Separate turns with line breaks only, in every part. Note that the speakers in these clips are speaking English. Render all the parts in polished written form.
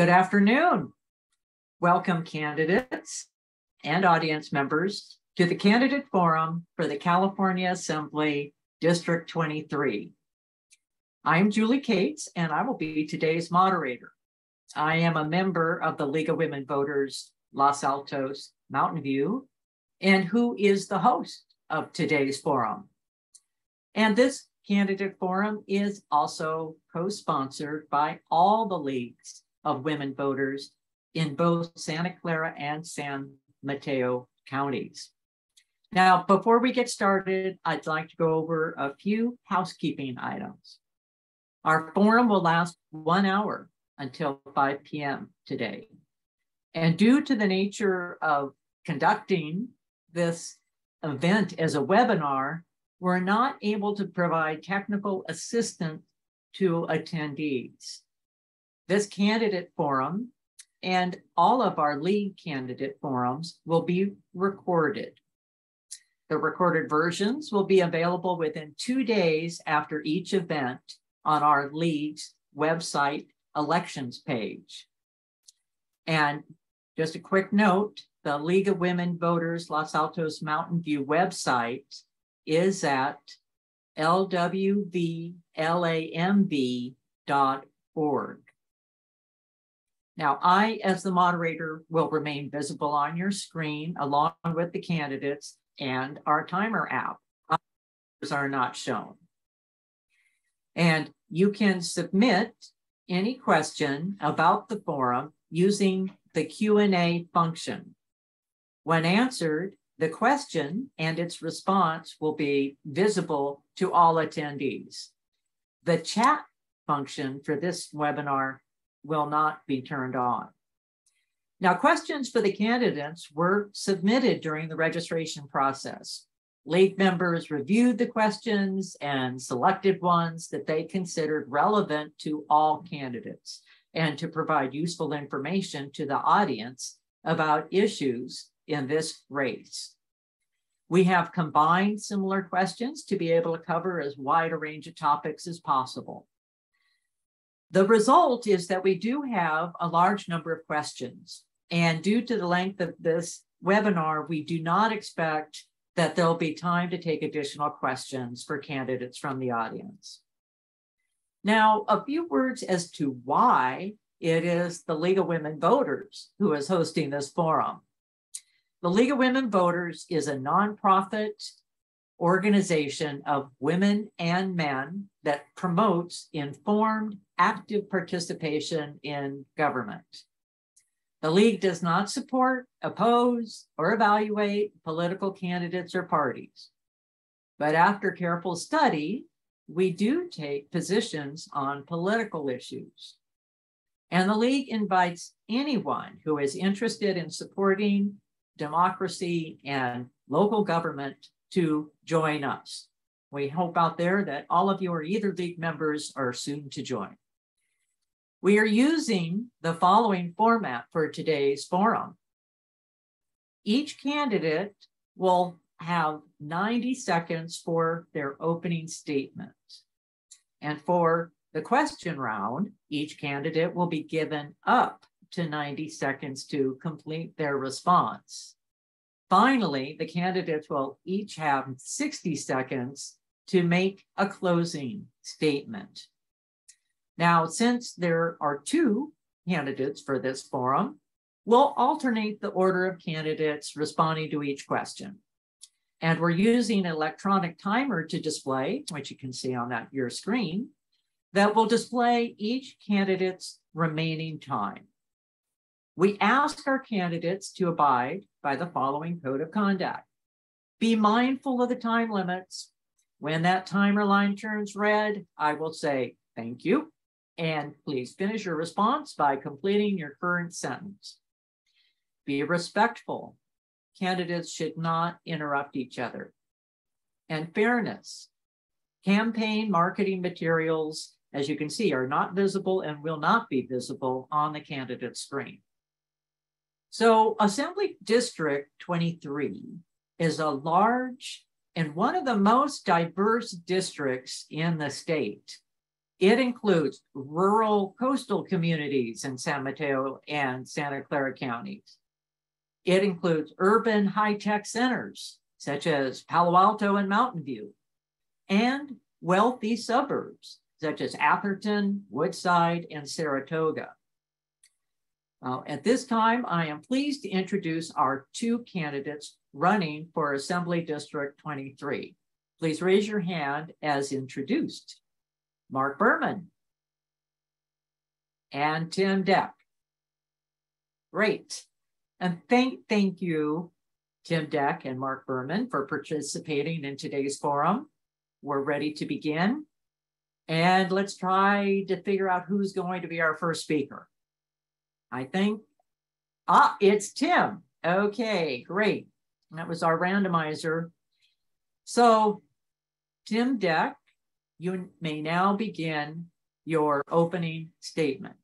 Good afternoon. Welcome, candidates and audience members, to the Candidate Forum for the California Assembly District 23. I'm Julie Cates, and I will be today's moderator. I am a member of the League of Women Voters Los Altos Mountain View, and who is the host of today's forum. And this Candidate Forum is also co-sponsored by all the leagues of women voters in both Santa Clara and San Mateo counties. Now, before we get started, I'd like to go over a few housekeeping items. Our forum will last 1 hour until 5 p.m. today. And due to the nature of conducting this event as a webinar, we're not able to provide technical assistance to attendees. This candidate forum and all of our league candidate forums will be recorded. The recorded versions will be available within 2 days after each event on our league's website elections page. And just a quick note, the League of Women Voters Los Altos Mountain View website is at lwvlamv.org. Now, I, as the moderator, will remain visible on your screen along with the candidates and our timer app. Others are not shown. And you can submit any question about the forum using the Q&A function. When answered, the question and its response will be visible to all attendees. The chat function for this webinar will not be turned on. Now, questions for the candidates were submitted during the registration process. League members reviewed the questions and selected ones that they considered relevant to all candidates and to provide useful information to the audience about issues in this race. We have combined similar questions to be able to cover as wide a range of topics as possible. The result is that we do have a large number of questions, and due to the length of this webinar, we do not expect that there'll be time to take additional questions for candidates from the audience. Now, a few words as to why it is the League of Women Voters who is hosting this forum. The League of Women Voters is a nonprofit organization of women and men that promotes informed, active participation in government. The League does not support, oppose, or evaluate political candidates or parties. But after careful study, we do take positions on political issues. And the League invites anyone who is interested in supporting democracy and local government to join us. We hope out there that all of you are either League members or soon to join. We are using the following format for today's forum. Each candidate will have 90 seconds for their opening statement. And for the question round, each candidate will be given up to 90 seconds to complete their response. Finally, the candidates will each have 60 seconds to make a closing statement. Now, since there are 2 candidates for this forum, we'll alternate the order of candidates responding to each question. And we're using an electronic timer to display, which you can see on your screen, that will display each candidate's remaining time. We ask our candidates to abide by the following code of conduct. Be mindful of the time limits. When that timer line turns red, I will say, thank you. And please finish your response by completing your current sentence. Be respectful. Candidates should not interrupt each other. And fairness. Campaign marketing materials, as you can see, are not visible and will not be visible on the candidate screen. So Assembly District 23 is a large and one of the most diverse districts in the state. It includes rural coastal communities in San Mateo and Santa Clara counties. It includes urban high-tech centers, such as Palo Alto and Mountain View, and wealthy suburbs, such as Atherton, Woodside, and Saratoga. At this time, I am pleased to introduce our two candidates running for Assembly District 23. Please raise your hand as introduced. Mark Berman and Tim Dec. Great. And thank you, Tim Dec and Mark Berman, for participating in today's forum. We're ready to begin. And let's try to figure out who's going to be our first speaker. I think, it's Tim. Okay, great. That was our randomizer. So, Tim Dec, you may now begin your opening statement.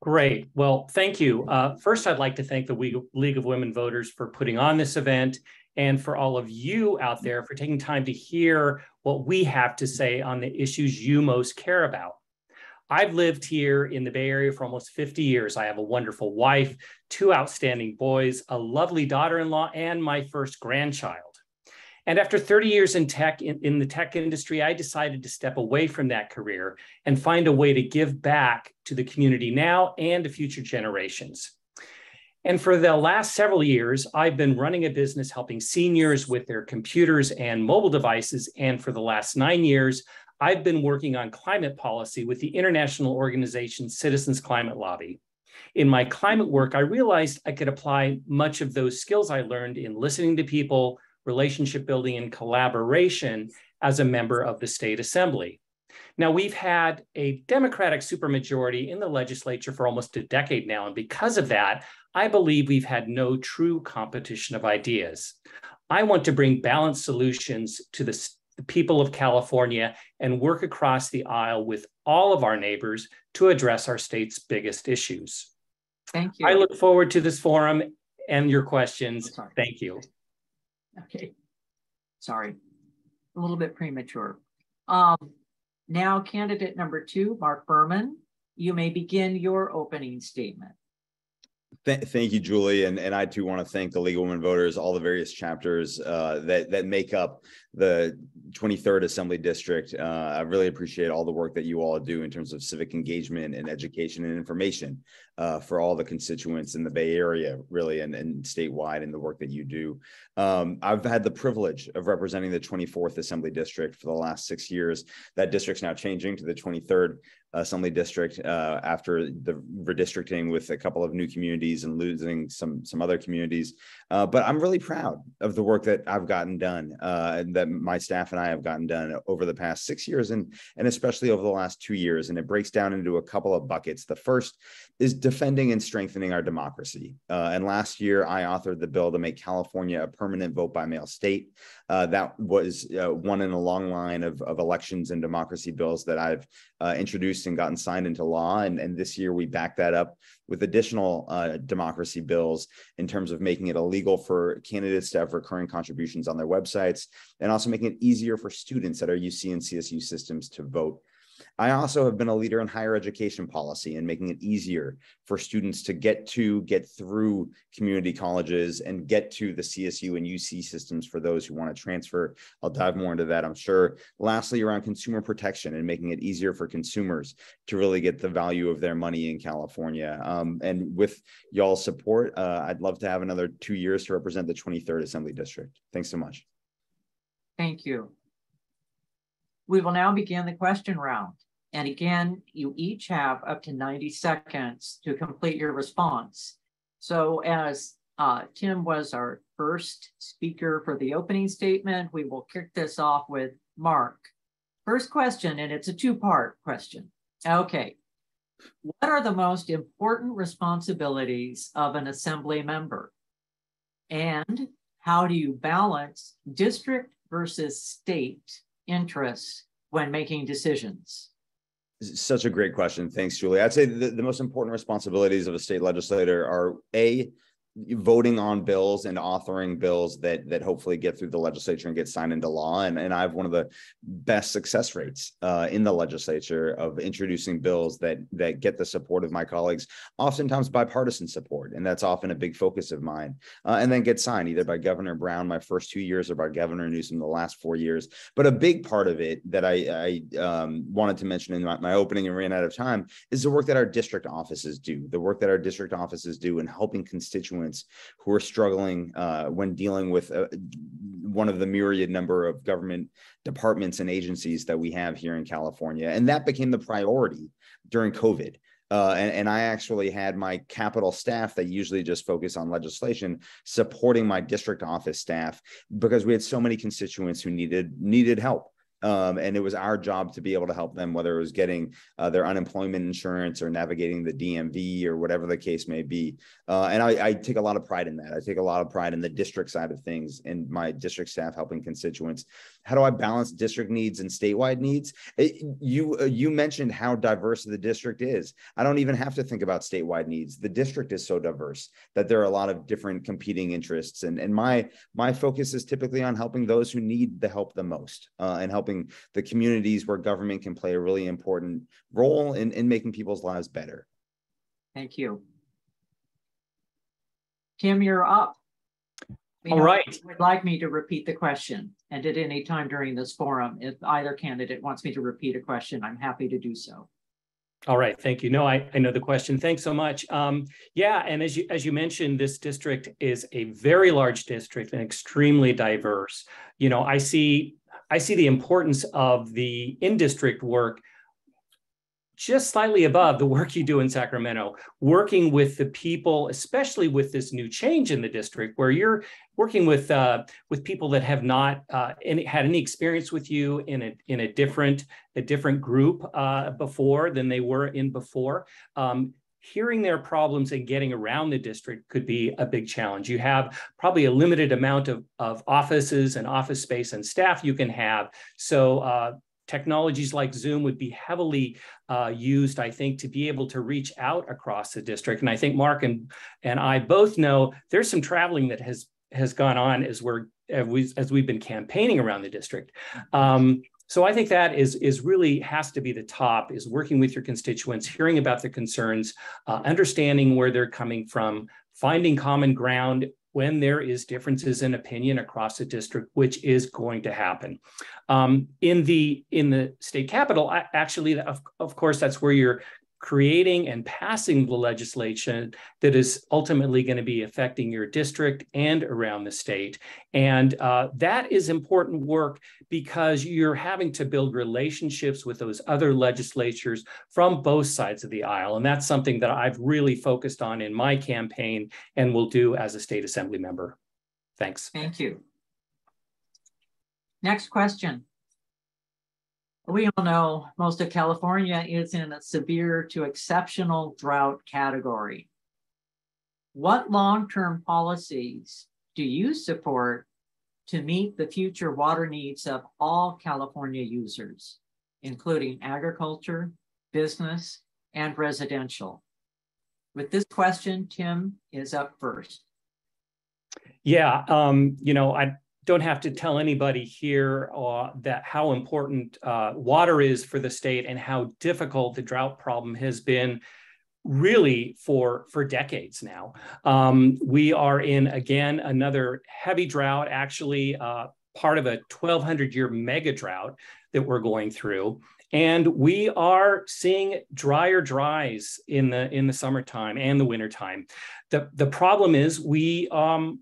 Great. Well, thank you. First, I'd like to thank the League of Women Voters for putting on this event, and for all of you out there for taking time to hear what we have to say on the issues you most care about. I've lived here in the Bay Area for almost 50 years. I have a wonderful wife, 2 outstanding boys, a lovely daughter-in-law, and my first grandchild. And after 30 years in tech, in the tech industry, I decided to step away from that career and find a way to give back to the community now and to future generations. And for the last several years, I've been running a business helping seniors with their computers and mobile devices. And for the last 9 years, I've been working on climate policy with the international organization Citizens Climate Lobby. In my climate work, I realized I could apply much of those skills I learned in listening to people, relationship building, and collaboration as a member of the state assembly. Now, we've had a Democratic supermajority in the legislature for almost a decade now, and because of that, I believe we've had no true competition of ideas. I want to bring balanced solutions to the people of California and work across the aisle with all of our neighbors to address our state's biggest issues.
Thank you.
I look forward to this forum and your questions. Thank you.
Okay, sorry, a little bit premature. Now, candidate number 2, Mark Berman, you may begin your opening statement.
Thank you, Julie. And I too want to thank the League of Women Voters, all the various chapters that make up the 23rd Assembly District. I really appreciate all the work that you all do in terms of civic engagement and education and information for all the constituents in the Bay Area, really, and statewide, and the work that you do. I've had the privilege of representing the 24th Assembly District for the last 6 years. That district's now changing to the 23rd Assembly District after the redistricting with a couple of new communities and losing some other communities. But I'm really proud of the work that I've gotten done, that my staff and I have gotten done over the past 6 years, and especially over the last 2 years. And it breaks down into a couple of buckets. The first is defending and strengthening our democracy. And last year, I authored the bill to make California a permanent vote-by-mail state. That was one in a long line of elections and democracy bills that I've introduced and gotten signed into law. And this year, we backed that up with additional democracy bills in terms of making it illegal for candidates to have recurring contributions on their websites, and also making it easier for students at our UC and CSU systems to vote. I also have been a leader in higher education policy and making it easier for students to get through community colleges and get to the CSU and UC systems for those who want to transfer. I'll dive more into that, I'm sure. Lastly, around consumer protection and making it easier for consumers to really get the value of their money in California. And with y'all's support, I'd love to have another 2 years to represent the 23rd Assembly District. Thanks so much.
Thank you. We will now begin the question round. And again, you each have up to 90 seconds to complete your response. So as Tim was our first speaker for the opening statement, we will kick this off with Mark. First question, and it's a 2-part question. Okay. What are the most important responsibilities of an assembly member? And how do you balance district versus state interests when making decisions?
Such a great question. Thanks, Julie. I'd say the most important responsibilities of a state legislator are A, voting on bills and authoring bills that hopefully get through the legislature and get signed into law. And I have one of the best success rates in the legislature of introducing bills that get the support of my colleagues, oftentimes bipartisan support. And that's often a big focus of mine, and then get signed either by Governor Brown my first 2 years or by Governor Newsom the last 4 years. But a big part of it that I wanted to mention in my opening and ran out of time is the work that our district offices do, in helping constituents who are struggling when dealing with one of the myriad number of government departments and agencies that we have here in California. And that became the priority during COVID. And I actually had my Capitol staff that usually just focus on legislation supporting my district office staff because we had so many constituents who needed help. And it was our job to be able to help them, whether it was getting their unemployment insurance or navigating the DMV or whatever the case may be. And I take a lot of pride in that. I take a lot of pride in the district side of things and my district staff helping constituents. How do I balance district needs and statewide needs? You mentioned how diverse the district is. I don't even have to think about statewide needs. The district is so diverse that there are a lot of different competing interests. And my focus is typically on helping those who need the help the most, and helping the communities where government can play a really important role in making people's lives better.
Thank you. Tim, you're up.
All right.
You would like me to repeat the question, and at any time during this forum, if either candidate wants me to repeat a question, I'm happy to do so.
All right, thank you. No, I know the question. Thanks so much. Yeah, and as you mentioned, this district is a very large district and extremely diverse. You know, I see the importance of the in-district work just slightly above the work you do in Sacramento, working with the people, especially with this new change in the district, where you're working with people that have not had any experience with you in a different group before than they were in before. Hearing their problems and getting around the district could be a big challenge. You have probably a limited amount of offices and office space and staff you can have. So technologies like Zoom would be heavily used, I think, to be able to reach out across the district. And I think Mark and I both know there's some traveling that has gone on as we've been campaigning around the district. So I think that is really has to be the top, is working with your constituents, hearing about their concerns, understanding where they're coming from, finding common ground when there is differences in opinion across the district, which is going to happen. In the state capitol, actually, of course, that's where you're creating and passing the legislation that is ultimately going to be affecting your district and around the state. And that is important work because you're having to build relationships with those other legislatures from both sides of the aisle. And that's something that I've really focused on in my campaign and will do as a state assembly member. Thanks.
Thank you. Next question. We all know most of California is in a severe to exceptional drought category. What long-term policies do you support to meet the future water needs of all California users, including agriculture, business, and residential? With this question, Tim is up first.
Yeah, you know, I don't have to tell anybody here that how important water is for the state and how difficult the drought problem has been really for decades now. We are in, again, another heavy drought, actually part of a 1,200-year mega drought that we're going through. And we are seeing drier dries in the summertime and the wintertime. The problem is we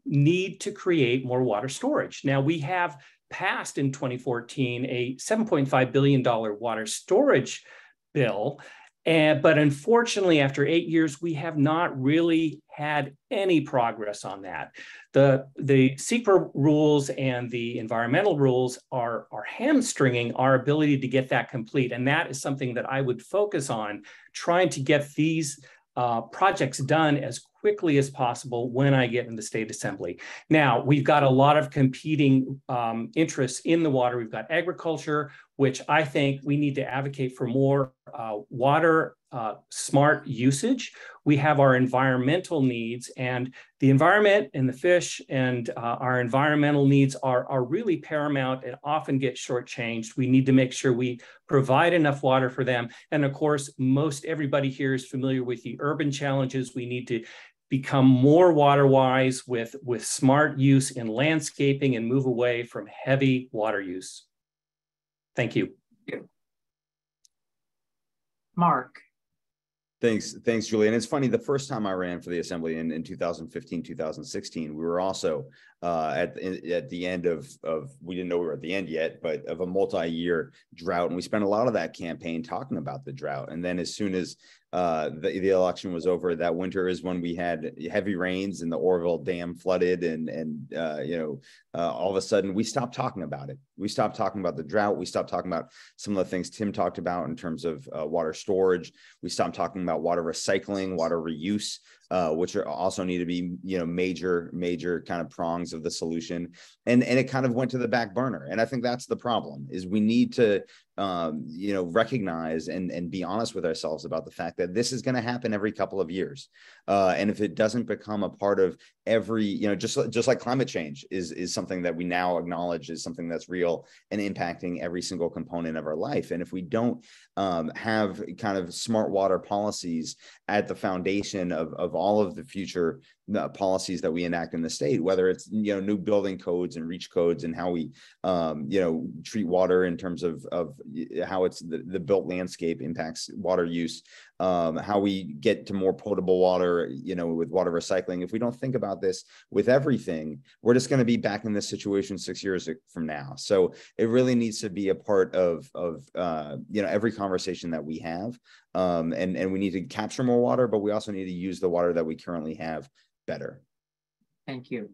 need to create more water storage. Now, we have passed in 2014 a $7.5 billion water storage bill. But unfortunately, after 8 years, we have not really had any progress on that. The SEQRA rules and the environmental rules are hamstringing our ability to get that complete. And that is something that I would focus on, trying to get these projects done as quickly as possible when I get in the state assembly. Now, we've got a lot of competing interests in the water. We've got agriculture, which I think we need to advocate for more water smart usage. We have our environmental needs, and the environment and the fish and our environmental needs are really paramount and often get shortchanged. We need to make sure we provide enough water for them. And of course, most everybody here is familiar with the urban challenges. We need to become more water wise with smart use in landscaping and move away from heavy water use. Thank you.
Mark.
Thanks, Julie. And it's funny, the first time I ran for the assembly in 2015, 2016, we were also at the end of, we didn't know we were at the end yet, but of a multi-year drought. And we spent a lot of that campaign talking about the drought. And then as soon as the election was over, that winter is when we had heavy rains and the Oroville Dam flooded, and all of a sudden we stopped talking about it. We stopped talking about the drought. We stopped talking about some of the things Tim talked about in terms of water storage. We stopped talking about water recycling, water reuse, which also need to be major kind of prongs of the solution. And it kind of went to the back burner. And I think that's the problem, is we need to recognize and be honest with ourselves about the fact that this is going to happen every couple of years. And if it doesn't become a part of every, just like climate change is something that we now acknowledge is something that's real and impacting every single component of our life. And if we don't have kind of smart water policies at the foundation of all of the future policies that we enact in the state, whether it's new building codes and reach codes and how we treat water in terms of how it's the built landscape impacts water use, how we get to more potable water, with water recycling. If we don't think about this with everything, we're just going to be back in this situation 6 years from now. So it really needs to be a part of every conversation that we have, and we need to capture more water, but we also need to use the water that we currently have better.
Thank you.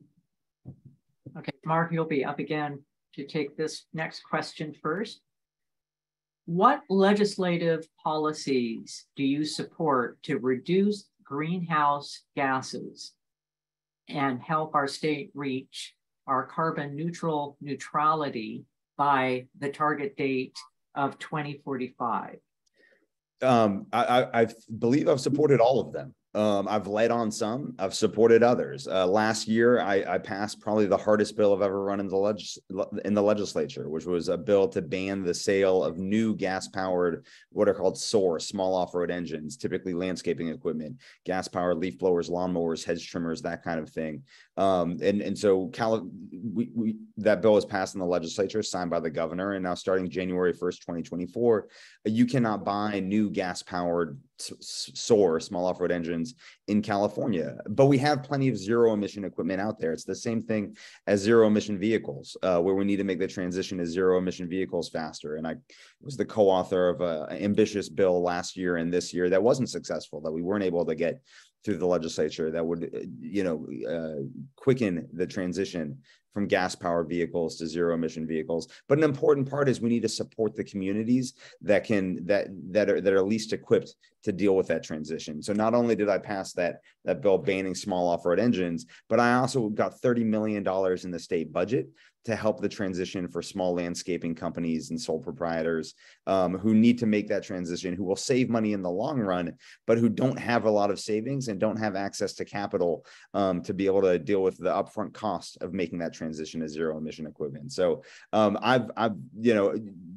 Okay, Mark, you'll be up again to take this next question first. What legislative policies do you support to reduce greenhouse gases and help our state reach our carbon neutrality by the target date of 2045?
I believe I've supported all of them. I've led on some, I've supported others. Last year, I passed probably the hardest bill I've ever run in the legislature, which was a bill to ban the sale of new gas-powered, what are called SOAR, small off-road engines, typically landscaping equipment, gas-powered leaf blowers, lawnmowers, hedge trimmers, that kind of thing. So that bill was passed in the legislature, signed by the governor, and now starting January 1st, 2024, you cannot buy new gas-powered SOAR, small off-road engines, in California. But we have plenty of zero emission equipment out there. It's the same thing as zero emission vehicles, where we need to make the transition to zero emission vehicles faster. And I was the co-author of an ambitious bill last year and this year that wasn't successful, that we weren't able to get through the legislature, that would, quicken the transition from gas-powered vehicles to zero-emission vehicles. But an important part is we need to support the communities that are least equipped to deal with that transition. So not only did I pass that bill banning small off-road engines, but I also got $30 million in the state budget to help the transition for small landscaping companies and sole proprietors who need to make that transition, who will save money in the long run, but who don't have a lot of savings and don't have access to capital to be able to deal with the upfront cost of making that transition to zero emission equipment. So I've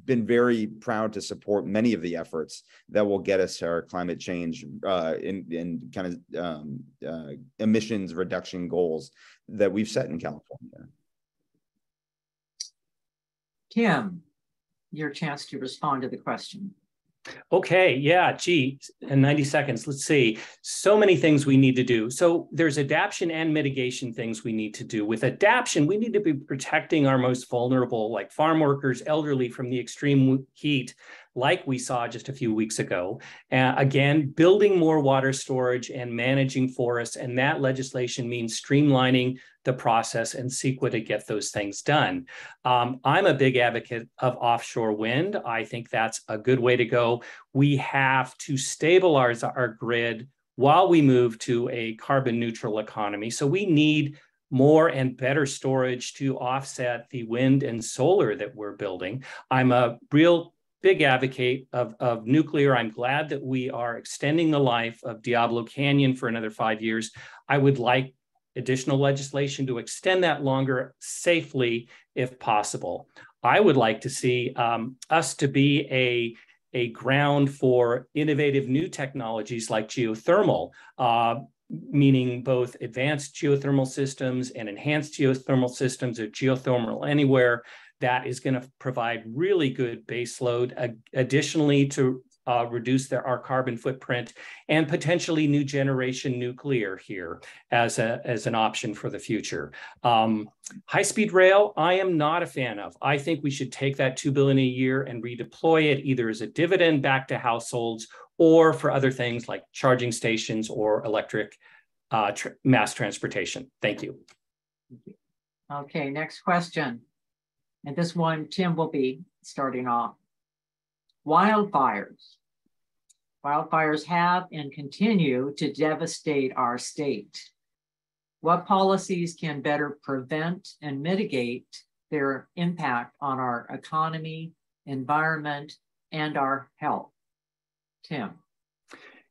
been very proud to support many of the efforts that will get us to our climate change in kind of emissions reduction goals that we've set in California.
Tim, your chance to respond to the question.
Okay, yeah, gee, in 90 seconds, let's see. So many things we need to do. So there's adaptation and mitigation things we need to do. With adaptation, we need to be protecting our most vulnerable, like farm workers, elderly, from the extreme heat, like we saw just a few weeks ago. Again, building more water storage and managing forests, and that legislation means streamlining the process and CEQA to get those things done. I'm a big advocate of offshore wind. I think that's a good way to go. We have to stabilize our grid while we move to a carbon neutral economy. So we need more and better storage to offset the wind and solar that we're building. I'm a real big advocate of nuclear. I'm glad that we are extending the life of Diablo Canyon for another 5 years. I would like additional legislation to extend that longer safely if possible. I would like to see us to be a ground for innovative new technologies like geothermal, meaning both advanced geothermal systems and enhanced geothermal systems, or geothermal anywhere, that is going to provide really good base load, additionally to reduce our carbon footprint, and potentially new generation nuclear here as an option for the future. High-speed rail, I am not a fan of. I think we should take that $2 billion a year and redeploy it either as a dividend back to households or for other things like charging stations or electric mass transportation. Thank you.
Okay, next question. And this one, Tim will be starting off. Wildfires. Wildfires have and continue to devastate our state. What policies can better prevent and mitigate their impact on our economy, environment, and our health? Tim.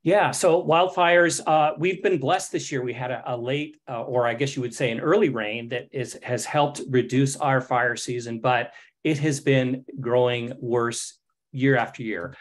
Yeah, so wildfires, we've been blessed this year. We had a late, or I guess you would say an early rain that has helped reduce our fire season, but it has been growing worse year after year.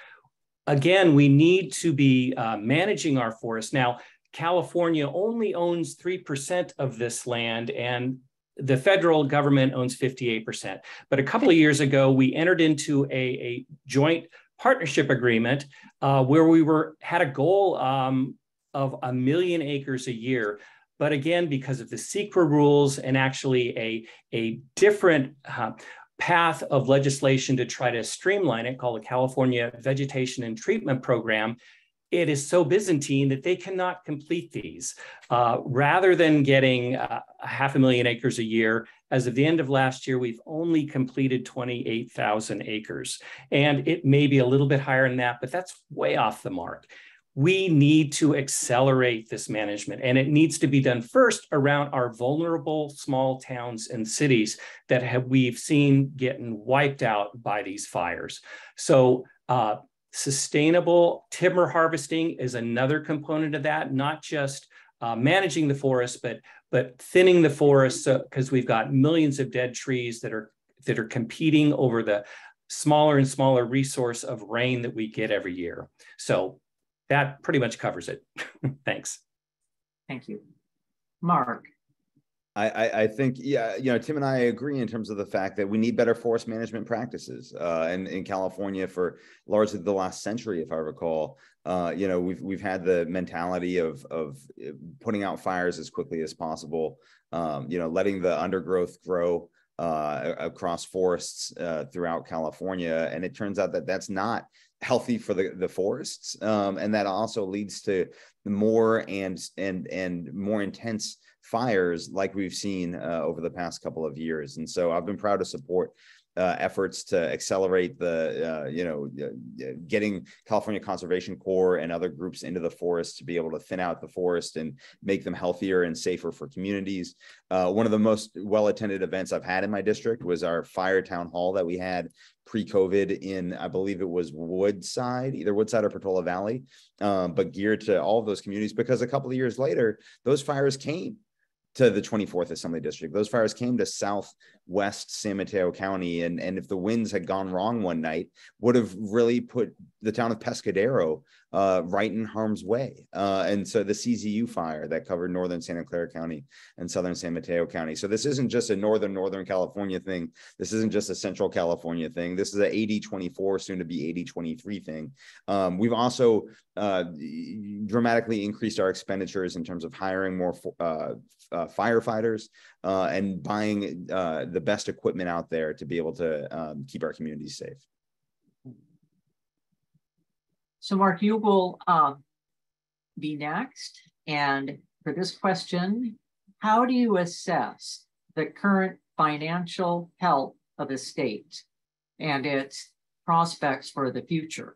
Again, we need to be managing our forests. Now, California only owns 3% of this land, and the federal government owns 58%. But a couple of years ago, we entered into a joint partnership agreement where we had a goal of 1 million acres a year. But again, because of the CEQA rules and actually a different path of legislation to try to streamline it, called the California Vegetation and Treatment Program, it is so Byzantine that they cannot complete these. Rather than getting 500,000 acres a year, as of the end of last year, we've only completed 28,000 acres. And it may be a little bit higher than that, but that's way off the mark. We need to accelerate this management, and it needs to be done first around our vulnerable small towns and cities that we've seen getting wiped out by these fires. So sustainable timber harvesting is another component of that, not just managing the forest, but thinning the forest, because we've got millions of dead trees that are competing over the smaller and smaller resource of rain that we get every year. So that pretty much covers it. Thanks.
Thank you. Mark.
I think, yeah, Tim and I agree in terms of the fact that we need better forest management practices. And in California for largely the last century, if I recall, we've had the mentality of putting out fires as quickly as possible, letting the undergrowth grow across forests throughout California. And it turns out that that's not healthy for the forests. And that also leads to more and more intense fires like we've seen over the past couple of years. And so I've been proud to support efforts to accelerate getting California Conservation Corps and other groups into the forest to be able to thin out the forest and make them healthier and safer for communities. One of the most well-attended events I've had in my district was our fire town hall that we had pre-COVID in, I believe it was Woodside, either Woodside or Portola Valley, but geared to all of those communities, because a couple of years later, those fires came to the 24th Assembly District. Those fires came to southwest San Mateo County. And if the winds had gone wrong one night, would have really put the town of Pescadero right in harm's way. And so the CZU fire that covered northern Santa Clara County and southern San Mateo County. So this isn't just a northern California thing. This isn't just a central California thing. This is a 80-24, soon to be 80-23 thing. We've also dramatically increased our expenditures in terms of hiring more firefighters and buying the best equipment out there to be able to keep our communities safe.
So Mark, you will be next. And for this question, how do you assess the current financial health of the state and its prospects for the future?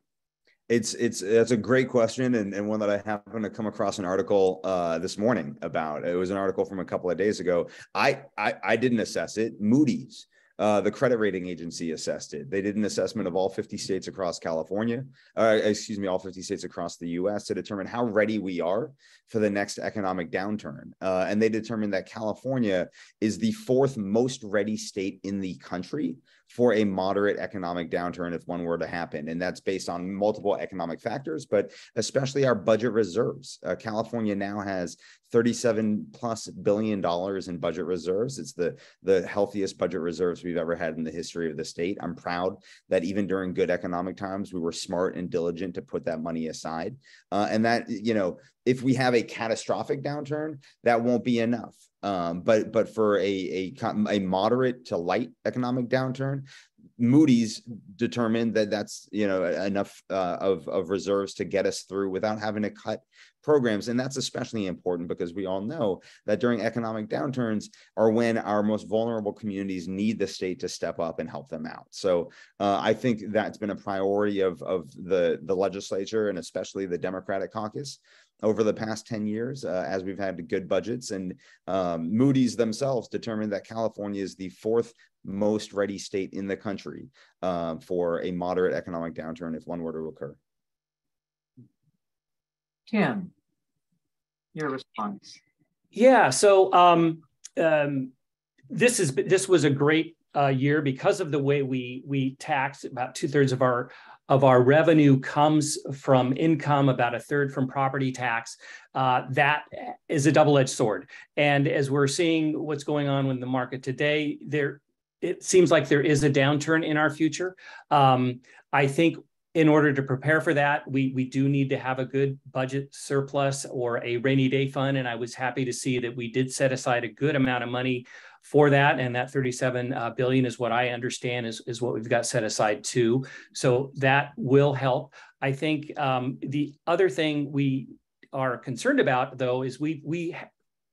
That's a great question, and one that I happened to come across an article this morning about. It was an article from a couple of days ago. I didn't assess it. Moody's, the credit rating agency, assessed it. They did an assessment of all 50 states across California, all 50 states across the US to determine how ready we are for the next economic downturn. And they determined that California is the fourth most ready state in the country for a moderate economic downturn if one were to happen. And that's based on multiple economic factors, but especially our budget reserves. California now has $37+ billion in budget reserves. It's the healthiest budget reserves we've ever had in the history of the state. I'm proud that even during good economic times, we were smart and diligent to put that money aside. And that, if we have a catastrophic downturn, that won't be enough. But for a moderate to light economic downturn, Moody's determined that that's enough of reserves to get us through without having to cut programs. And that's especially important because we all know that during economic downturns are when our most vulnerable communities need the state to step up and help them out. So I think that's been a priority of the legislature and especially the Democratic caucus over the past 10 years, as we've had good budgets. And Moody's themselves determined that California is the fourth most ready state in the country for a moderate economic downturn if one were to occur.
Tim, your response.
Yeah, so this was a great year because of the way we tax. About 2/3 of our revenue comes from income, about 1/3 from property tax. That is a double-edged sword. And as we're seeing what's going on in the market today, it seems like there is a downturn in our future. I think in order to prepare for that, we do need to have a good budget surplus or a rainy day fund. And I was happy to see that we did set aside a good amount of money for that. And that $37 billion is what I understand is what we've got set aside too. So that will help. I think the other thing we are concerned about, though, is we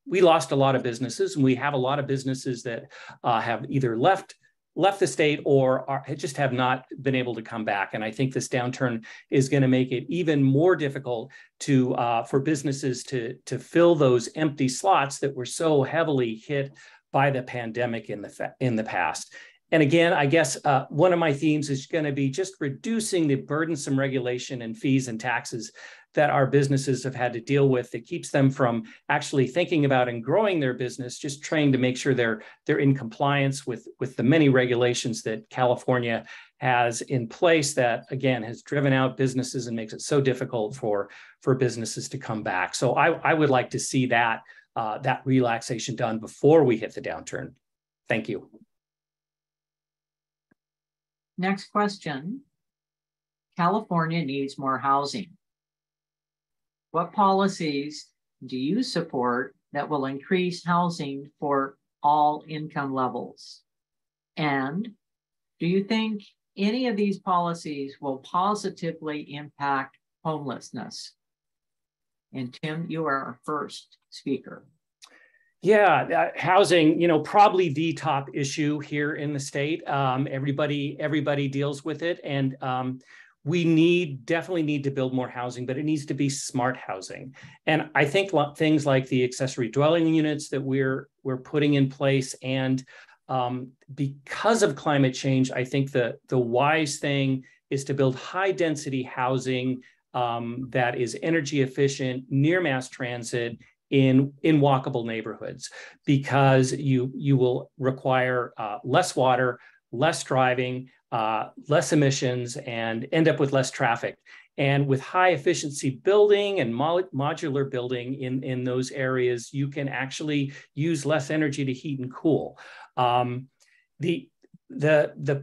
lost a lot of businesses, and we have a lot of businesses that have either left the state or just have not been able to come back. And I think this downturn is going to make it even more difficult for businesses to fill those empty slots that were so heavily hit by the pandemic in the past. And again, I guess one of my themes is going to be just reducing the burdensome regulation and fees and taxes that our businesses have had to deal with that keeps them from actually thinking about and growing their business, just trying to make sure they're in compliance with the many regulations that California has in place that, again, has driven out businesses and makes it so difficult for businesses to come back. So I would like to see that relaxation done before we hit the downturn. Thank you.
Next question. California needs more housing. What policies do you support that will increase housing for all income levels? And do you think any of these policies will positively impact homelessness? And Tim, you are our first speaker.
Yeah, housing, probably the top issue here in the state. Everybody deals with it, and we definitely need to build more housing, but it needs to be smart housing. And I think things like the accessory dwelling units that we're putting in place, and because of climate change, I think the wise thing is to build high density housing that is energy efficient, near mass transit, in walkable neighborhoods, because you will require less water, less driving, less emissions, and end up with less traffic. And with high efficiency building and modular building in those areas, you can actually use less energy to heat and cool. The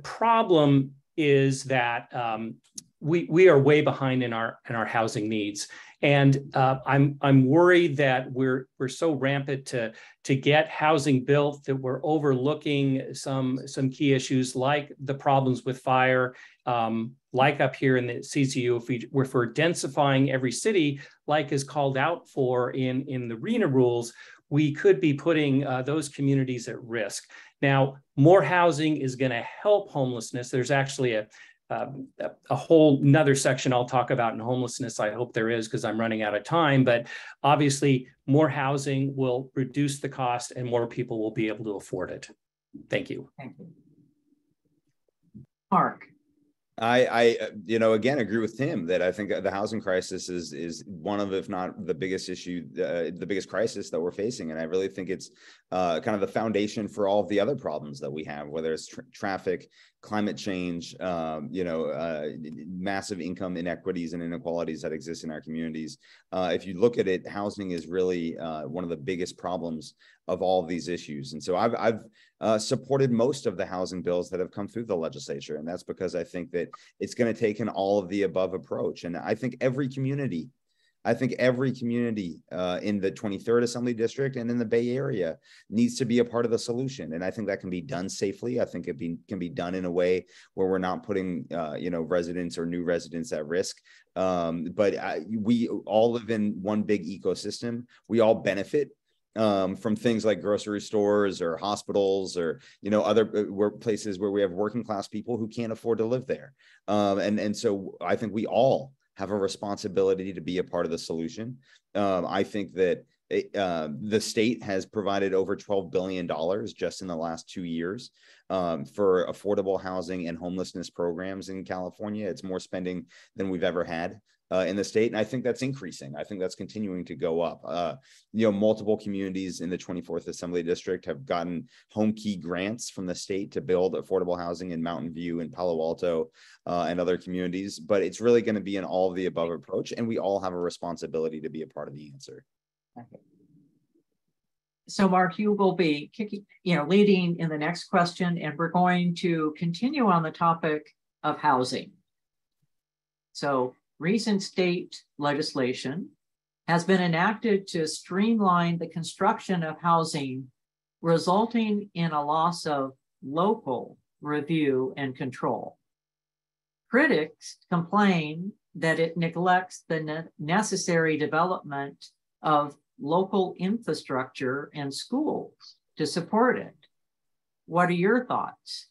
problem is that we are way behind in our housing needs. And I'm worried that we're so rampant to get housing built that we're overlooking some key issues like the problems with fire, like up here in the CCU. If we're densifying every city, like is called out for in the RENA rules, we could be putting those communities at risk. Now, more housing is going to help homelessness. There's actually a whole nother section I'll talk about in homelessness. I hope there is, because I'm running out of time. But obviously, more housing will reduce the cost and more people will be able to afford it. Thank you.
Thank you. Mark.
I again, agree with Tim that I think the housing crisis is one of, if not the biggest issue, the biggest crisis that we're facing. And I really think it's kind of the foundation for all of the other problems that we have, whether it's traffic, climate change, massive income inequities and inequalities that exist in our communities. If you look at it, housing is really one of the biggest problems of all of these issues. And so I've supported most of the housing bills that have come through the legislature. And that's because I think that it's going to take an all of the above approach. And I think every community in the 23rd Assembly District and in the Bay Area needs to be a part of the solution. And I think that can be done safely. I think it can be done in a way where we're not putting, residents or new residents at risk. But we all live in one big ecosystem. We all benefit from things like grocery stores or hospitals or, other places where we have working class people who can't afford to live there. And so I think we all have a responsibility to be a part of the solution. I think that the state has provided over $12 billion just in the last 2 years for affordable housing and homelessness programs in California. It's more spending than we've ever had in the state. And I think that's increasing. I think that's continuing to go up. Multiple communities in the 24th Assembly District have gotten home key grants from the state to build affordable housing in Mountain View and Palo Alto and other communities. But it's really going to be an all of the above approach. And we all have a responsibility to be a part of the answer.
Okay. So Mark, you will be leading in the next question, and we're going to continue on the topic of housing. So recent state legislation has been enacted to streamline the construction of housing, resulting in a loss of local review and control. Critics complain that it neglects the necessary development of local infrastructure and schools to support it. What are your thoughts?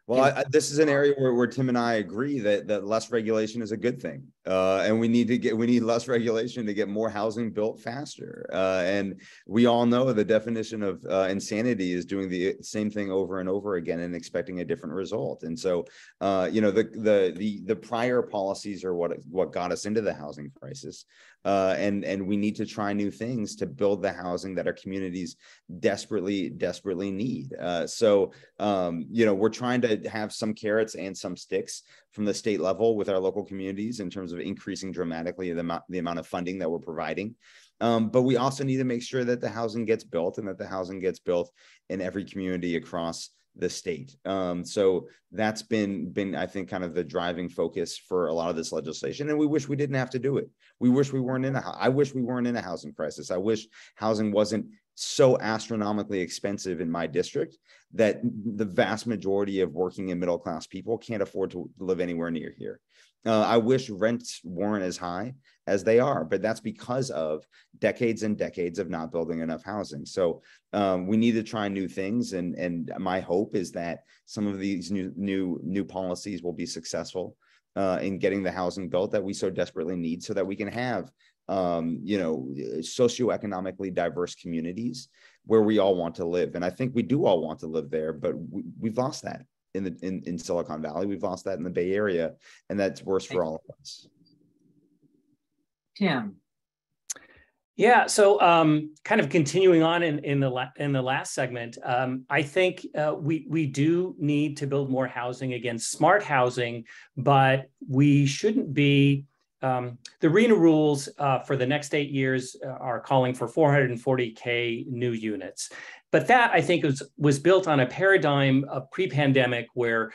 Well, this is an area where Tim and I agree that less regulation is a good thing, and we need less regulation to get more housing built faster. And we all know the definition of insanity is doing the same thing over and over again and expecting a different result. And so, the prior policies are what got us into the housing crisis, and we need to try new things to build the housing that our communities desperately need. We're trying to have some carrots and some sticks from the state level with our local communities in terms of increasing dramatically the amount of funding that we're providing. But we also need to make sure that the housing gets built and that the housing gets built in every community across the state. So that's been, I think, kind of the driving focus for a lot of this legislation. And we wish we didn't have to do it. I wish we weren't in a housing crisis. I wish housing wasn't so astronomically expensive in my district that the vast majority of working and middle-class people can't afford to live anywhere near here. I wish rents weren't as high as they are, but that's because of decades and decades of not building enough housing. So we need to try new things, and my hope is that some of these new policies will be successful in getting the housing built that we so desperately need, so that we can have socioeconomically diverse communities where we all want to live. And I think we do all want to live there, but we've lost that in Silicon Valley. We've lost that in the Bay Area, and that's worse for all of us.
Tim.
Yeah, so kind of continuing on in the last segment, I think we do need to build more housing, again, smart housing, but we shouldn't be. The RENA rules for the next 8 years are calling for 440K new units. But that, I think, was built on a paradigm of pre-pandemic where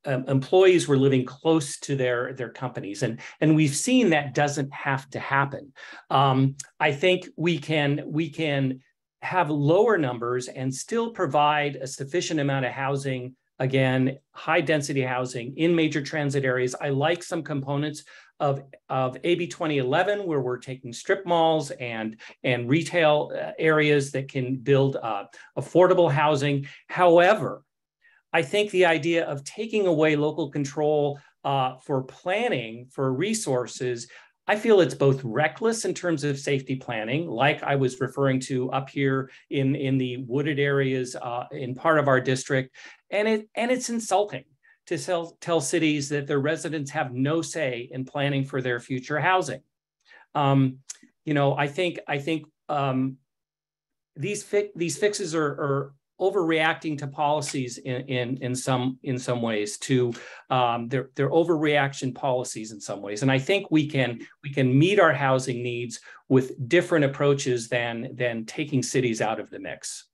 employees were living close to their companies. And we've seen that doesn't have to happen. I think we can have lower numbers and still provide a sufficient amount of housing, again, high density housing in major transit areas. I like some components of AB 2011, where we're taking strip malls and retail areas that can build affordable housing. However, I think the idea of taking away local control for planning, for resources, I feel it's both reckless in terms of safety planning, like I was referring to up here in the wooded areas in part of our district, and it's insulting to tell cities that their residents have no say in planning for their future housing. I think these fixes are overreacting to policies in some ways. They're overreaction policies in some ways, and I think we can meet our housing needs with different approaches than taking cities out of the mix.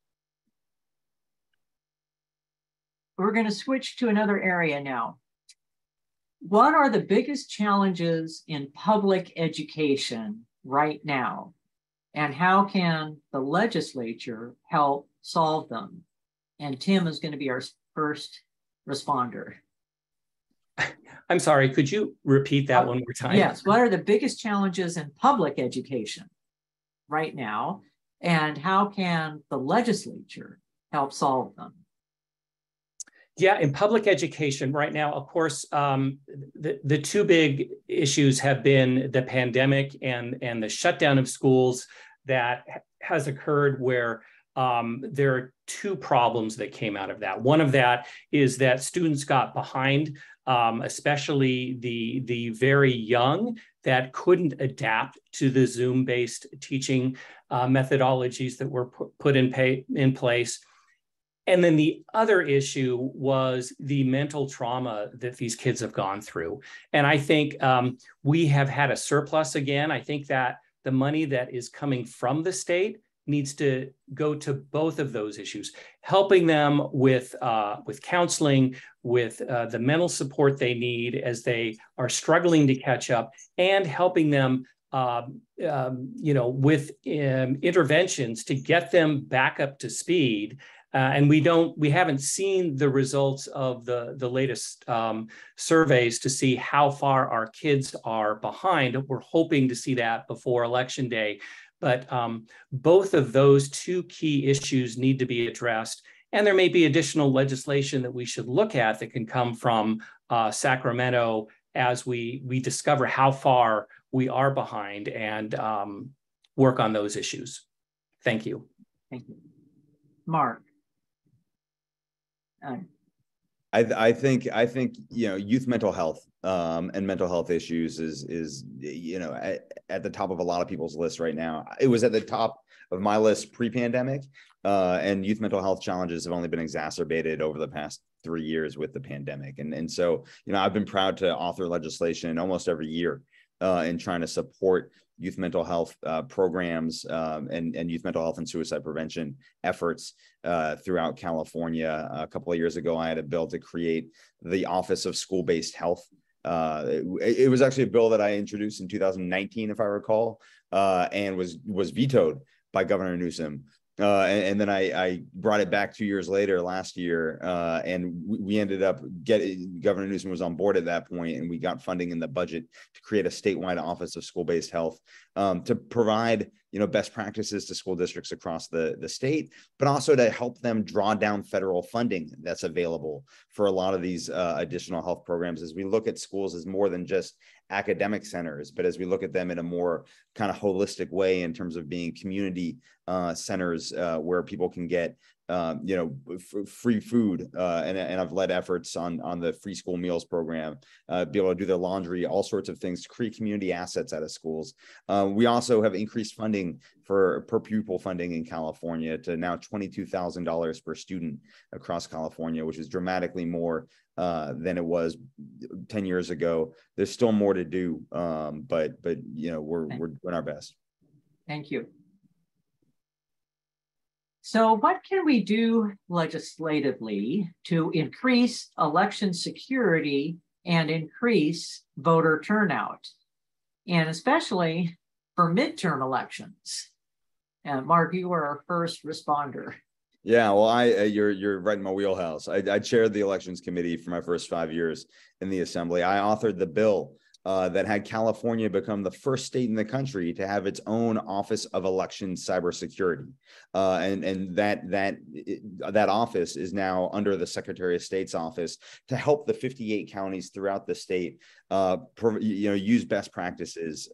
We're going to switch to another area now. What are the biggest challenges in public education right now? And how can the legislature help solve them? And Tim is going to be our first responder.
I'm sorry, could you repeat that one more time?
Yes. What are the biggest challenges in public education right now? And how can the legislature help solve them?
Yeah, in public education right now, of course, the two big issues have been the pandemic and the shutdown of schools that has occurred, where there are two problems that came out of that. One of that is that students got behind, especially the very young that couldn't adapt to the Zoom-based teaching methodologies that were put in place. And then the other issue was the mental trauma that these kids have gone through. And I think we have had a surplus again. I think that the money that is coming from the state needs to go to both of those issues, helping them with counseling, with the mental support they need as they are struggling to catch up, and helping them with interventions to get them back up to speed. And we haven't seen the results of the latest surveys to see how far our kids are behind. We're hoping to see that before Election Day. But both of those two key issues need to be addressed. And there may be additional legislation that we should look at that can come from Sacramento as we discover how far we are behind and work on those issues. Thank you.
Thank you. Mark.
I think youth mental health and mental health issues is at the top of a lot of people's lists right now. It was at the top of my list pre-pandemic, and youth mental health challenges have only been exacerbated over the past 3 years with the pandemic. And so I've been proud to author legislation almost every year in trying to support youth mental health programs and youth mental health and suicide prevention efforts throughout California. A couple of years ago, I had a bill to create the Office of School-Based Health. It was actually a bill that I introduced in 2019, if I recall, and was vetoed by Governor Newsom. And then I brought it back 2 years later, last year, and we ended up Governor Newsom was on board at that point, and we got funding in the budget to create a statewide Office of School-Based Health to provide best practices to school districts across the state, but also to help them draw down federal funding that's available for a lot of these additional health programs, as we look at schools as more than just academic centers, but as we look at them in a more kind of holistic way in terms of being community centers where people can get free food, and I've led efforts on the free school meals program, be able to do their laundry, all sorts of things to create community assets out of schools. We also have increased funding for per pupil funding in California to now $22,000 per student across California, which is dramatically more than it was 10 years ago. There's still more to do, but we're doing our best.
Thank you. So what can we do legislatively to increase election security and increase voter turnout, and especially for midterm elections? And Mark, you were our first responder.
Yeah, well, you're right in my wheelhouse. I chaired the elections committee for my first 5 years in the assembly. I authored the bill that had California become the first state in the country to have its own Office of Election Cybersecurity. And that office is now under the Secretary of State's office to help the 58 counties throughout the state use best practices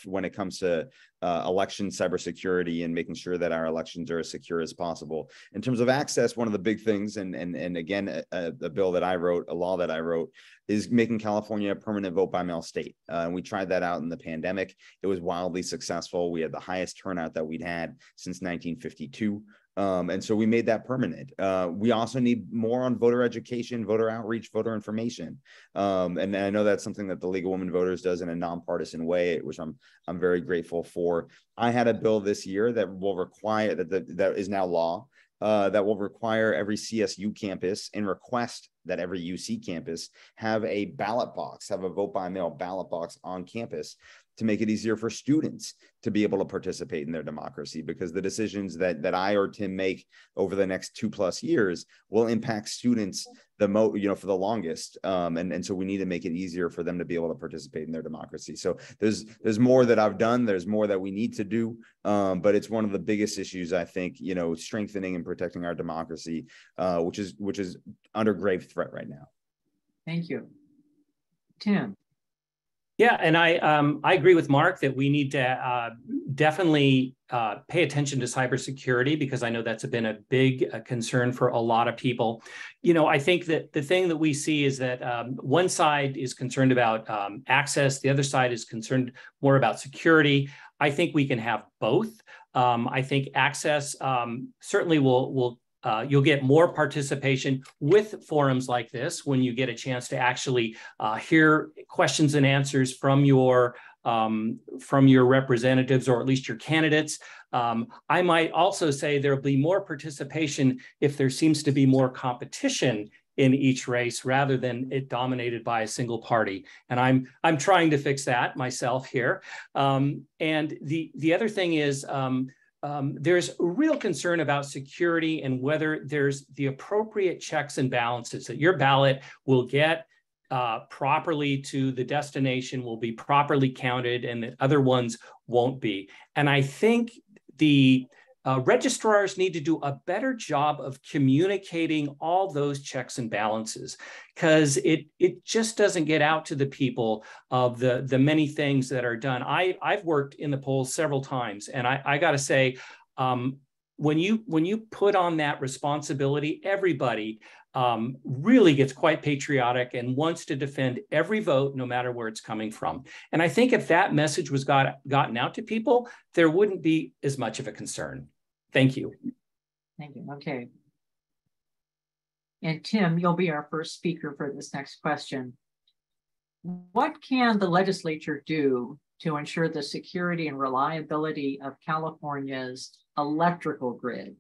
when it comes to election cybersecurity and making sure that our elections are as secure as possible. In terms of access, one of the big things, and again, a bill that I wrote, a law that I wrote, is making California a permanent vote by mail state. And we tried that out in the pandemic. It was wildly successful. We had the highest turnout that we'd had since 1952. And so we made that permanent. We also need more on voter education, voter outreach, voter information. And I know that's something that the League of Women Voters does in a nonpartisan way, which I'm very grateful for. I had a bill this year that will require, that is now law, that will require every CSU campus and request that every UC campus have a ballot box, have a vote by mail ballot box on campus to make it easier for students to be able to participate in their democracy, because the decisions that I or Tim make over the next 2+ years will impact students for the longest. And so we need to make it easier for them to be able to participate in their democracy. So there's more that I've done. There's more that we need to do. But it's one of the biggest issues, I think, strengthening and protecting our democracy, which is under grave threat right now.
Thank you. Tim.
Yeah, and I agree with Mark that we need to definitely pay attention to cybersecurity, because I know that's been a big concern for a lot of people. I think that the thing that we see is that one side is concerned about access, the other side is concerned more about security. I think we can have both. I think access certainly will you'll get more participation with forums like this when you get a chance to actually hear questions and answers from your representatives, or at least your candidates. I might also say there'll be more participation if there seems to be more competition in each race rather than it dominated by a single party. And I'm trying to fix that myself here. And the other thing is, there's real concern about security and whether there's the appropriate checks and balances, that your ballot will get properly to the destination, will be properly counted, and that other ones won't be. And I think the registrars need to do a better job of communicating all those checks and balances, because it just doesn't get out to the people of the many things that are done. I've worked in the polls several times, and I got to say, when you put on that responsibility, everybody really gets quite patriotic and wants to defend every vote, no matter where it's coming from. And I think if that message was gotten out to people, there wouldn't be as much of a concern. Thank you.
Thank you. Okay. And Tim, you'll be our first speaker for this next question. What can the legislature do to ensure the security and reliability of California's electrical grid,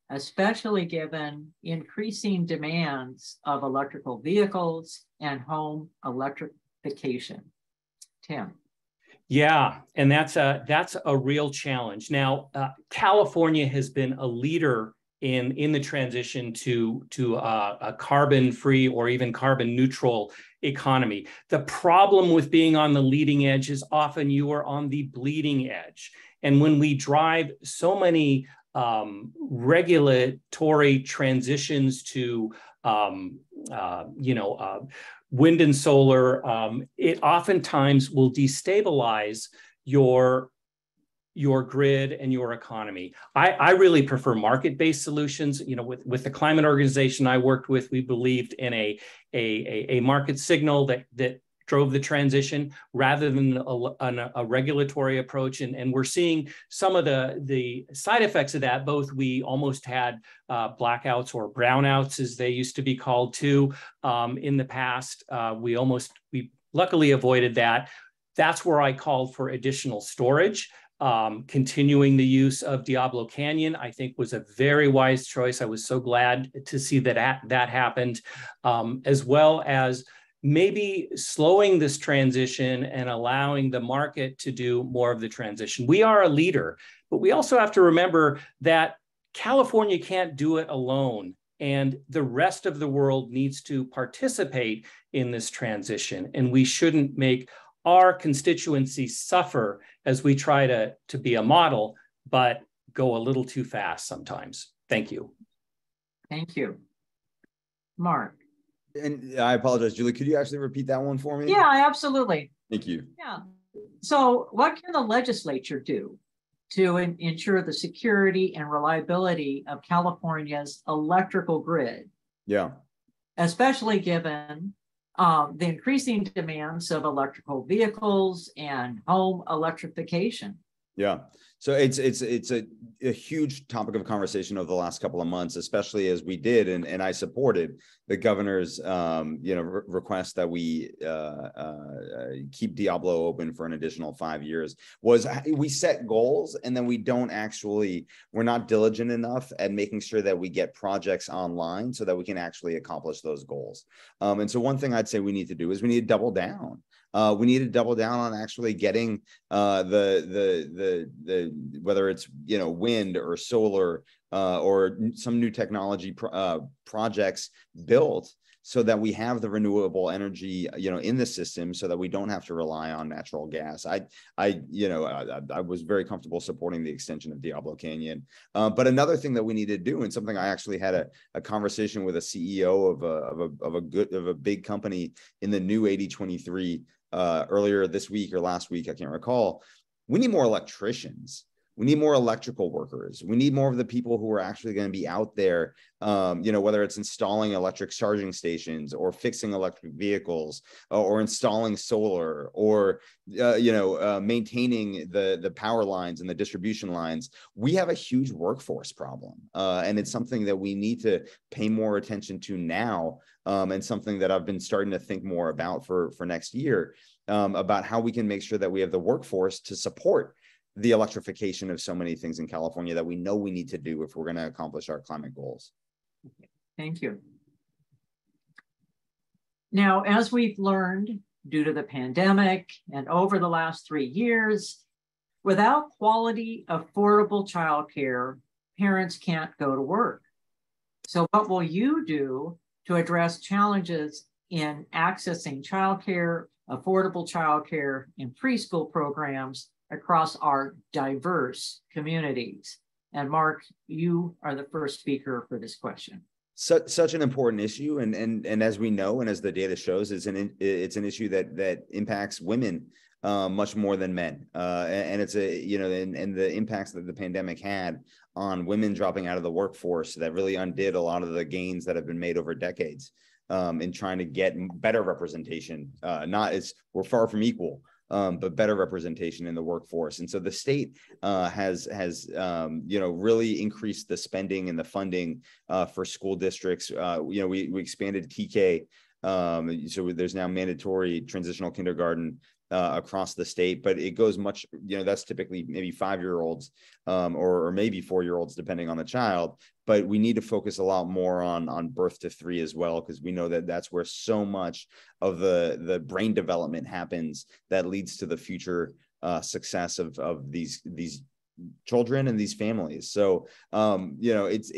especially given increasing demands of electrical vehicles and home electrification? Tim.
Yeah, and that's a real challenge. Now, California has been a leader in the transition to a carbon-free or even carbon-neutral economy. The problem with being on the leading edge is often you are on the bleeding edge. And when we drive so many regulatory transitions to wind and solar, it oftentimes will destabilize your grid and your economy. I really prefer market-based solutions. With the climate organization I worked with, we believed in a market signal that drove the transition rather than a regulatory approach. And we're seeing some of the side effects of that. Both we almost had blackouts or brownouts, as they used to be called too, in the past. We luckily avoided that. That's where I called for additional storage. Continuing the use of Diablo Canyon, I think, was a very wise choice. I was so glad to see that happened, as well as maybe slowing this transition and allowing the market to do more of the transition. We are a leader, but we also have to remember that California can't do it alone, and the rest of the world needs to participate in this transition. And we shouldn't make our constituencies suffer as we try to be a model, but go a little too fast sometimes. Thank you.
Thank you. Mark.
And I apologize, Julie, could you actually repeat that one for me?
Yeah, absolutely.
Thank you.
Yeah. So what can the legislature do to ensure the security and reliability of California's electrical grid?
Yeah.
Especially given the increasing demands of electrical vehicles and home electrification.
Yeah. So it's a huge topic of conversation over the last couple of months, especially as we did, and I supported the governor's request that we keep Diablo open for an additional 5 years. Was we set goals and then we're not diligent enough at making sure that we get projects online so that we can actually accomplish those goals. And so one thing I'd say we need to do is we need to double down. We need to double down on actually getting whether it's wind or solar or some new technology projects built so that we have the renewable energy in the system so that we don't have to rely on natural gas. I was very comfortable supporting the extension of Diablo Canyon. But another thing that we need to do, and something I actually had a conversation with a CEO of a big company in the new 8023 earlier this week or last week, I can't recall. We need more electricians. We need more electrical workers. We need more of the people who are actually going to be out there, whether it's installing electric charging stations or fixing electric vehicles or installing solar or, maintaining the power lines and the distribution lines. We have a huge workforce problem. And it's something that we need to pay more attention to now. And something that I've been starting to think more about for next year, about how we can make sure that we have the workforce to support the electrification of so many things in California that we know we need to do if we're going to accomplish our climate goals.
Thank you. Now, as we've learned due to the pandemic and over the last 3 years, without quality, affordable childcare, parents can't go to work. So what will you do to address challenges in accessing childcare, affordable childcare, and preschool programs across our diverse communities? And Mark, you are the first speaker for this question.
Such an important issue, and as we know, and as the data shows, it's an issue that impacts women much more than men, and it's and the impacts that the pandemic had on women dropping out of the workforce that really undid a lot of the gains that have been made over decades in trying to get better representation. We're far from equal, but better representation in the workforce. And so the state has really increased the spending and the funding for school districts. We expanded TK, so there's now mandatory transitional kindergarten across the state, but it goes much, that's typically maybe 5-year-olds or maybe 4-year-olds, depending on the child. But we need to focus a lot more on birth to 3 as well, because we know that that's where so much of the brain development happens that leads to the future success of these children and these families. So it's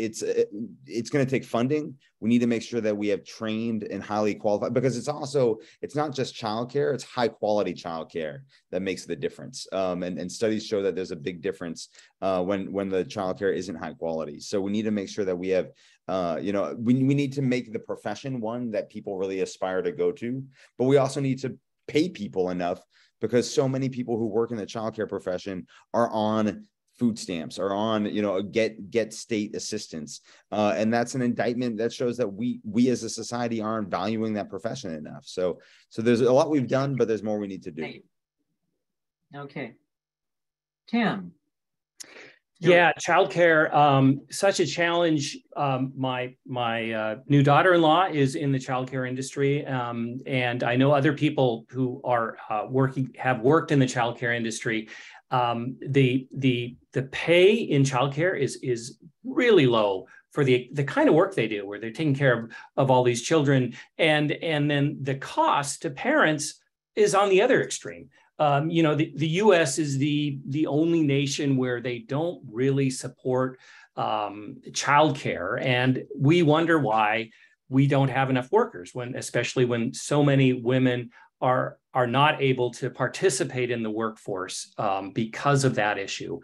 going to take funding. We need to make sure that we have trained and highly qualified, because it's not just childcare, it's high quality childcare that makes the difference. And studies show that there's a big difference when the childcare isn't high quality. So we need to make sure that we have we need to make the profession one that people really aspire to go to, but we also need to pay people enough, because so many people who work in the childcare profession are on food stamps, are on, get state assistance. And that's an indictment that shows that we as a society aren't valuing that profession enough. So there's a lot we've done, but there's more we need to do.
Okay. Tim.
Yeah, childcare, such a challenge. My new daughter-in-law is in the childcare industry, and I know other people who are have worked in the childcare industry. The pay in childcare is really low for the kind of work they do, where they're taking care of all these children, and then the cost to parents is on the other extreme. The U.S. is the only nation where they don't really support childcare, and we wonder why we don't have enough workers, especially when so many women are are not able to participate in the workforce because of that issue.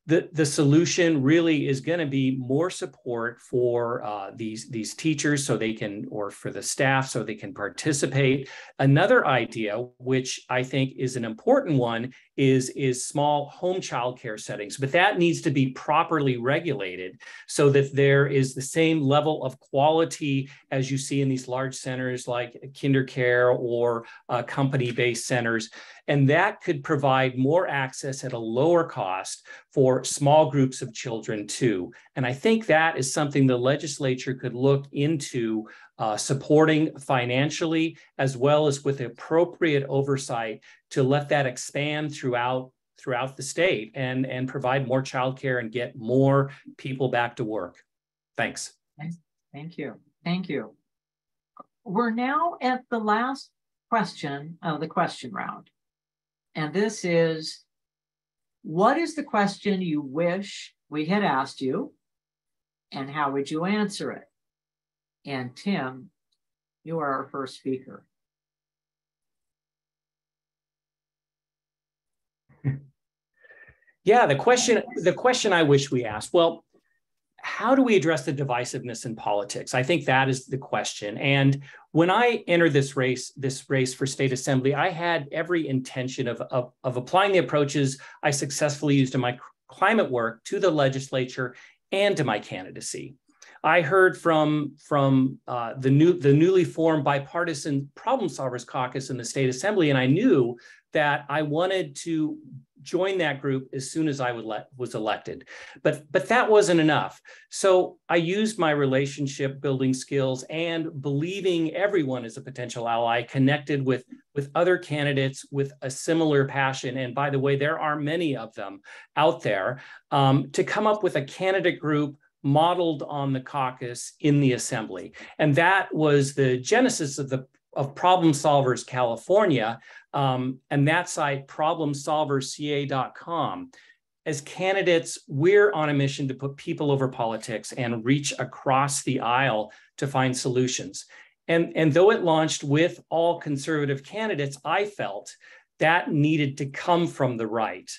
The solution really is going to be more support for these teachers so they can, or for the staff so they can participate. Another idea, which I think is an important one, is small home childcare settings, but that needs to be properly regulated so that there is the same level of quality as you see in these large centers like KinderCare or company-based centers. And that could provide more access at a lower cost for small groups of children too. And I think that is something the legislature could look into supporting financially, as well as with appropriate oversight to let that expand throughout the state and provide more childcare and get more people back to work. Thanks.
Thank you. Thank you. We're now at the last question of the question round. And this is, what is the question you wish we had asked you, and how would you answer it? And Tim, you are our first speaker.
Yeah, the question I wish we asked, well, how do we address the divisiveness in politics? I think that is the question. And when I entered this race for state assembly, I had every intention of applying the approaches I successfully used in my climate work to the legislature and to my candidacy. I heard from the newly formed bipartisan Problem Solvers Caucus in the state assembly, and I knew that I wanted to join that group as soon as I was elected. But that wasn't enough. So I used my relationship building skills and believing everyone is a potential ally, connected with other candidates with a similar passion. And by the way, there are many of them out there, to come up with a candidate group modeled on the caucus in the assembly. And that was the genesis of Problem Solvers California, and that site, problemsolversca.com. As candidates, we're on a mission to put people over politics and reach across the aisle to find solutions. And though it launched with all conservative candidates, I felt that needed to come from the right.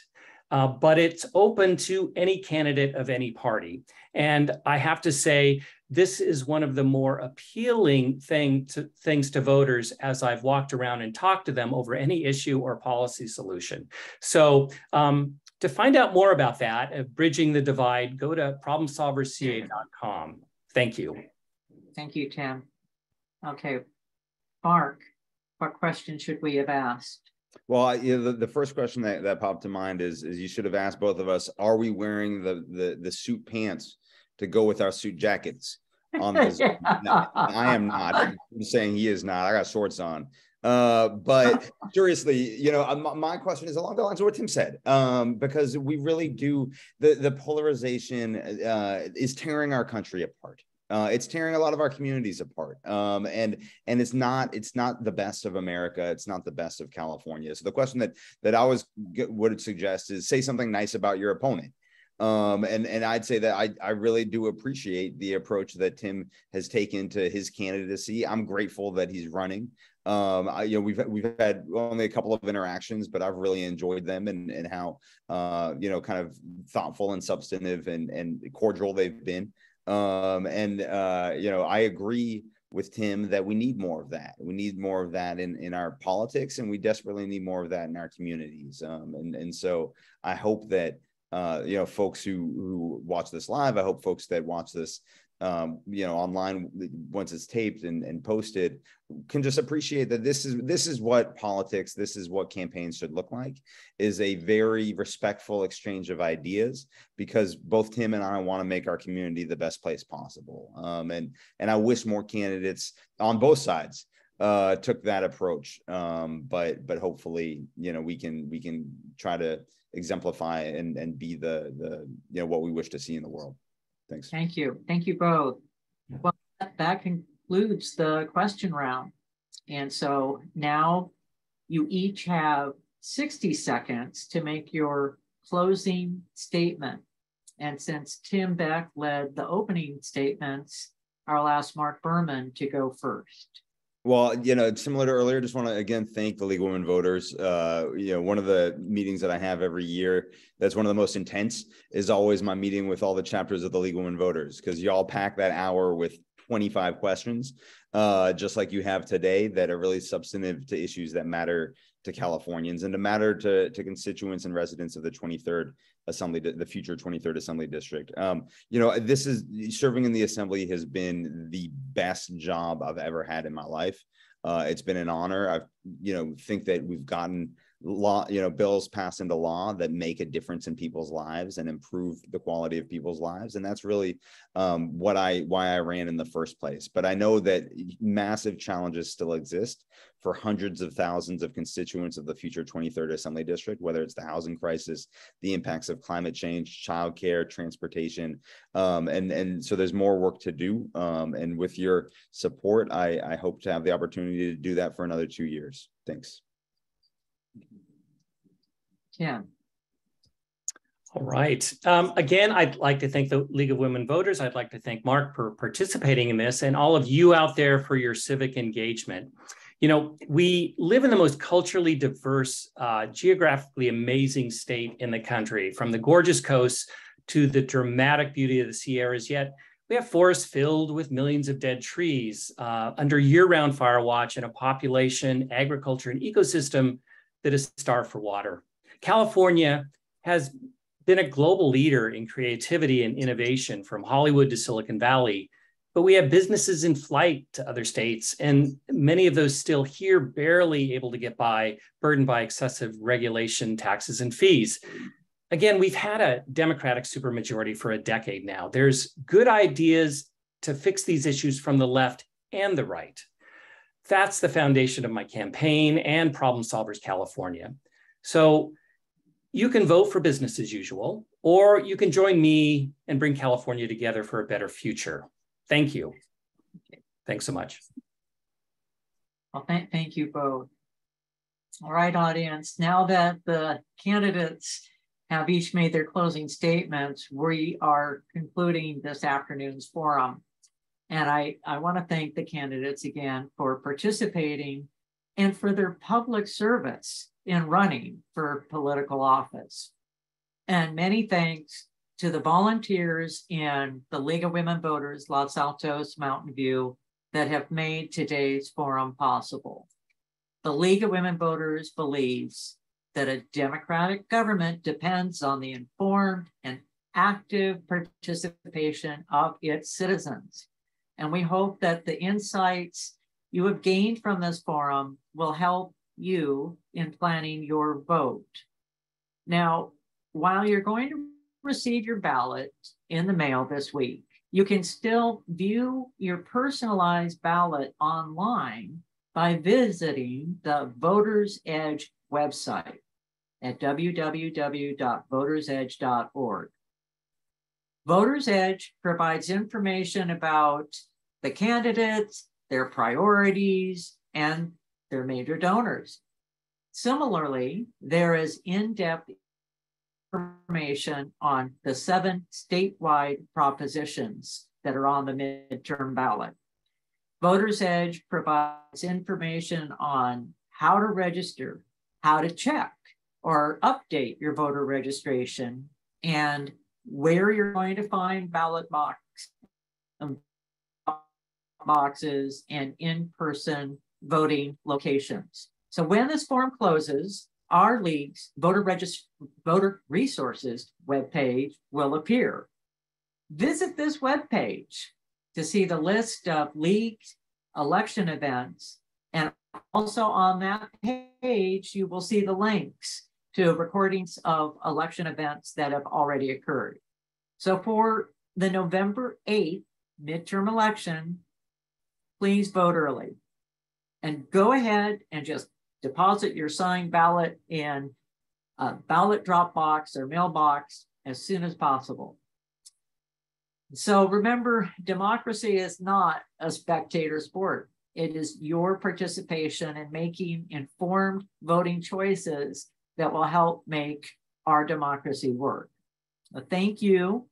But it's open to any candidate of any party. And I have to say, this is one of the more appealing things to voters as I've walked around and talked to them over any issue or policy solution. So to find out more about that, bridging the divide, go to problemsolversca.com. Thank you.
Thank you, Tim. Okay, Mark, what question should we have asked?
Well, the first question that popped to mind is you should have asked both of us, are we wearing the suit pants to go with our suit jackets on this? No, I am not. I'm saying he is not. I got shorts on. But seriously, my question is along the lines of what Tim said, because we really do, the polarization is tearing our country apart. It's tearing a lot of our communities apart. And it's not the best of America. It's not the best of California. So the question that I would suggest is, say something nice about your opponent. And I'd say that I really do appreciate the approach that Tim has taken to his candidacy. I'm grateful that he's running. We've had only a couple of interactions, but I've really enjoyed them and how kind of thoughtful and substantive and cordial they've been. I agree with Tim that we need more of that. We need more of that in our politics, and we desperately need more of that in our communities. And so I hope that folks who watch this live, I hope folks that watch this online once it's taped and posted can just appreciate that this is what politics, this is what campaigns should look like, is a very respectful exchange of ideas, because both Tim and I want to make our community the best place possible. And I wish more candidates on both sides took that approach. But hopefully, we can try to exemplify and be the what we wish to see in the world. Thanks.
Thank you. Thank you both. Well, that concludes the question round. And so now you each have 60 seconds to make your closing statement. And since Tim Beck led the opening statements, I'll ask Mark Berman to go first.
Well, similar to earlier, just want to again thank the League of Women Voters. One of the meetings that I have every year that's one of the most intense is always my meeting with all the chapters of the League of Women Voters, because y'all pack that hour with 25 questions, just like you have today, that are really substantive to issues that matter to Californians and to matter to constituents and residents of the 23rd Assembly, the future 23rd Assembly District. This is serving in the Assembly has been the best job I've ever had in my life. It's been an honor. I think that we've gotten bills passed into law that make a difference in people's lives and improve the quality of people's lives. And that's really why I ran in the first place. But I know that massive challenges still exist for hundreds of thousands of constituents of the future 23rd Assembly District, whether it's the housing crisis, the impacts of climate change, childcare, transportation. And so there's more work to do. And with your support, I hope to have the opportunity to do that for another 2 years. Thanks.
Ken.
All right. Again, I'd like to thank the League of Women Voters. I'd like to thank Mark for participating in this, and all of you out there for your civic engagement. We live in the most culturally diverse, geographically amazing state in the country, from the gorgeous coasts to the dramatic beauty of the Sierras, yet we have forests filled with millions of dead trees, under year-round fire watch, and a population, agriculture, and ecosystem that is starved for water. California has been a global leader in creativity and innovation, from Hollywood to Silicon Valley, but we have businesses in flight to other states, and many of those still here barely able to get by, burdened by excessive regulation, taxes, and fees. Again, we've had a Democratic supermajority for a decade now. There's good ideas to fix these issues from the left and the right. That's the foundation of my campaign and Problem Solvers California. So you can vote for business as usual, or you can join me and bring California together for a better future. Thank you. Thanks so much.
Well, thank you both. All right, audience, now that the candidates have each made their closing statements, we are concluding this afternoon's forum. And I want to thank the candidates again for participating and for their public service in running for political office. And many thanks to the volunteers in the League of Women Voters, Los Altos, Mountain View, that have made today's forum possible. The League of Women Voters believes that a democratic government depends on the informed and active participation of its citizens. And we hope that the insights you have gained from this forum will help you in planning your vote. Now, while you're going to receive your ballot in the mail this week, you can still view your personalized ballot online by visiting the Voters Edge website at www.votersedge.org. Voters Edge provides information about the candidates, their priorities, and their major donors. Similarly, there is in-depth information on the 7 statewide propositions that are on the midterm ballot. Voters Edge provides information on how to register, how to check or update your voter registration, and where you're going to find ballot boxes and in-person voting locations. So when this forum closes, our League's voter resources webpage will appear. Visit this webpage to see the list of League's election events, and also on that page, you will see the links to recordings of election events that have already occurred. So for the November 8th midterm election, please vote early and go ahead and just deposit your signed ballot in a ballot drop box or mailbox as soon as possible. So remember, democracy is not a spectator sport. It is your participation in making informed voting choices that will help make our democracy work. Well, thank you.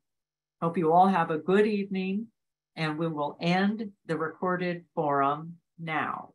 Hope you all have a good evening, and we will end the recorded forum now.